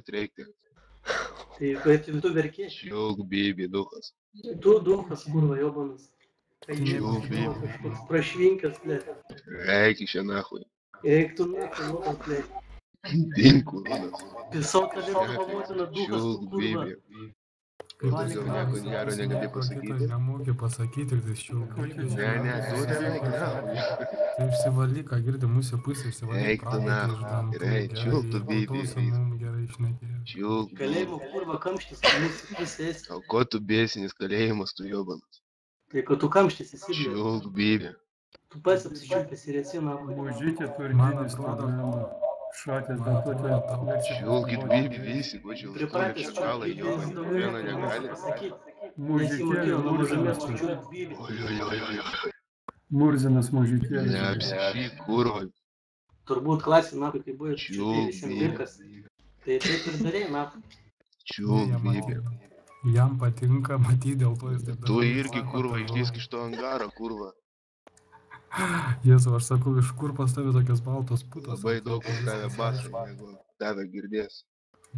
net reikia. Tai kaip tu verki? Čiulk, bibi, duhas. Tu duhas, kurva, jobanas. Čiulk, bibi. Kažkoks prašvinkas, blėt. Eik iš čia nahui. Eik tu nafai, lopas, blėt. Dink, kurvas. Visok tave tavo motina duhas, tu Čiulk, kurva. bibi. Kaip daugiau nieko gero negali pasakyti? Nemokė pasakyti, tik tai šiulk. Ne, tu ten eik nahui. Tai išsivalyk, ką girdi, mūsų pusė išsivalyk. Eik tu nahui. Gerai, čiulk tu, bibi. Gerai išnekėjo. Čiulk, bibi. Kalėjimo kurva kamštis, mūsų visais. O ko tu bėsinis kalėjimas, tu jobanas? Tai kad tu kamštis esi, blėt. Čiulk, bibi. Tu pats apsičiupęs ir esi, nafai. Мужики турдинис проблема. Šatė tą Čiulkit, bibi, visi, ko čiulk. Pripratęs Šakalai, čiulkit, jobanas. Viena negali. Nesimokėjo nuo mažumės čiulkit, bibi. Oi. Murzinas mužikėlis. Neapsišyk, kurva. Turbūt klasė, nafai, kai buvo Čiulk, visiems bibi. virkas. Tai taip ir darėjai, nafai. Čiulk, bibi. Jam patinka matyti, dėl to jis taip Tu irgi, kurva, išlįsk iš to angaro, kurva. Jėzau, aš sakau, iš kur pas tavę tokios baltos putos? Labai daug už tave basai, jeigu tave girdės.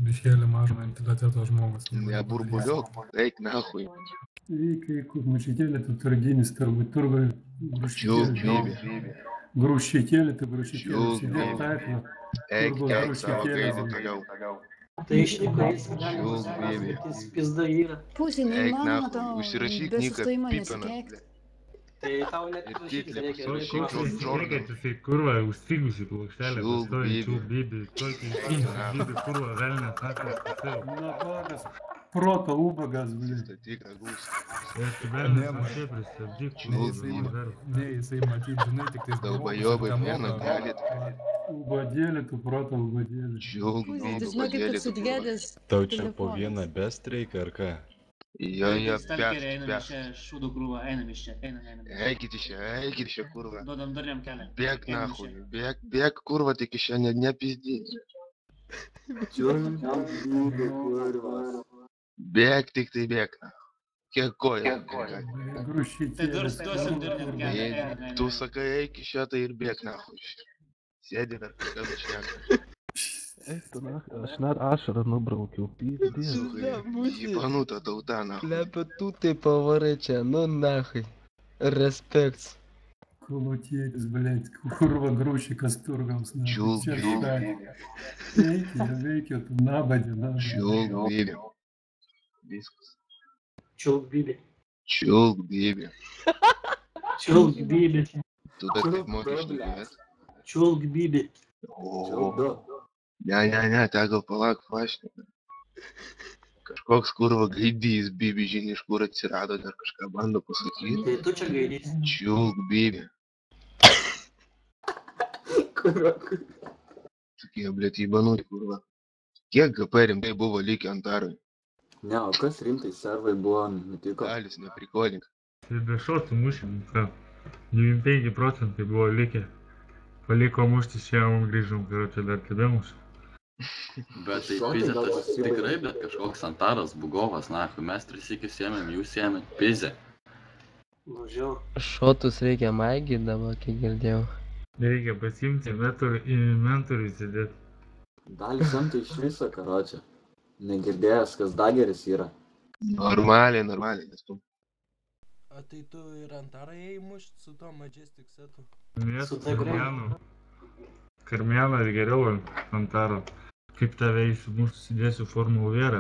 Biškėlį mažo mentaliteto žmogus. Neburbuliok, eik nahui. Reikia, kur mužikėlė, tu turdinis, turbūt turbai. Čiulk, bibi. Грущикėlė, tu грущикėlė. Čiulk, Sėdėk bibi. taikla. Eik, Turbūt eik savo grušikėlė. gaidį toliau. Tai išliko jis Čiulk, bibi. gyvenimas, pizda yra. Pusė Eik neįmanoma nahui, to užsirašyk be nyką sustojimo pipeną. nesikeikti. Tai tau net Ir rašytis Hitler, reikia. parašyk reikia- Jordan. Jisai kurva, užstrigusi plokštelė, Čiulk, pastoja, bibi. čiulk, bibi, bibi, kurva, velnė, sako, Nabagas. Proto ubagas, blė. Statyk ragus. tu velnė, matai, pristabdyk, Čiulk, bibi. ne, jisai matyti, žinai, tik tais Dalbajobai vieną galit. Ubadėlė, tu proto ubadėlė. Čiulk, Pusė, bibi, tu žinokit, kad padėlė. sudvėdęs Tau čia po telefonas. vieną be streiką ar ką? Jo, Stalkerį einam iš peš. čia, šūdų krūvą, einam iš čia, einam. Eikit iš čia, kurva. Duodam dar jam kelią. Bėk Einam iš nahui, čia. bėk, kurva, tik iš čia nepizdyk. Bėk, tik tai bėk, nahui. Kiek koja. Tai Грущикėlė. duosim dar jam kelią, Jei einam. tu sakai, eik iš čia, tai ir bėk nahui. Sėdi dar kažkas šneka. Aš net ašarą nubraukiau, pyzdės. Įpanuta tauta, nahui. Lepia, tu tai pavarai čia, nu nahai. Respekts. Kolotėlis, blėt. Kurva grušikas turgams. Čiulk, bibi. Veikia, tu nabadė, nabadė. Čiulk, bibi. Viskas. Čiulk, bibi. Čiulk, bibi. Čiulk, bibi. Tu dar taip moki šnekėt? Čiulk, bibi. O. Ne, teko palak pašneka. Kažkoks kurva gaidys, bibi, žinai, iš kur atsirado, dar kažką bando pasakyti. Tai tu čia gaidysi. Čiulk, bibi. Tokie, blėt, įbanui, kurva. Kiek GP rimtai buvo likę Antarui? Ne, o kas rimtai servai buvo nutiko? Galis, neprikolink. Tai be šotų mušim, ką? 95% buvo likę. Paliko muštis, čia mums grįžom, čia dar tebemušim. Bet tai pizė tas tikrai, bet kažkoks Antaras, Bugovas, nahui, mes tris iki sėmėm, jūs sėmėm, pizė. Nu, žiau. Šotus reikia maigyti dabar, kiek girdėjau. Reikia pasimti mentorių įsidėti. Dalis jam tai iš viso, karočią. Negirdėjęs, kas dageris yra. Normaliai, nes tu. A tai tu ir Antarą ėjai mušt su to Majestic setu? Ne, su Karmėną ir geriau Antaro. Kaip tave įsimušt, sudėsiu Formula Vėrą.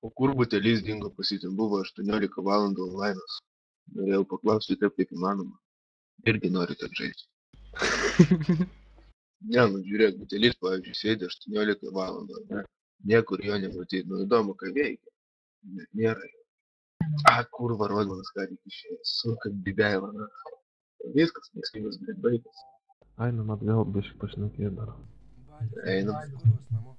O kur butelis dingo pasitin? Buvo 18 valandų online'as. Norėjau paklausti taip, kaip įmanoma. Irgi nori taip žaisti. Ne, nu žiūrėk, butelis, pavyzdžiui, sėdė 18 valandų. Ne? Niekur jo nematyti. Nu įdomu, ką veikia. Net nėra jo. Kurva Rodmanas ką tik išėjęs. Su, kad bibėla, na. Viskas, neskymas, bet baigęs. Einam atgal, biškai pašnekėt dar. Einam. Kurvas namo.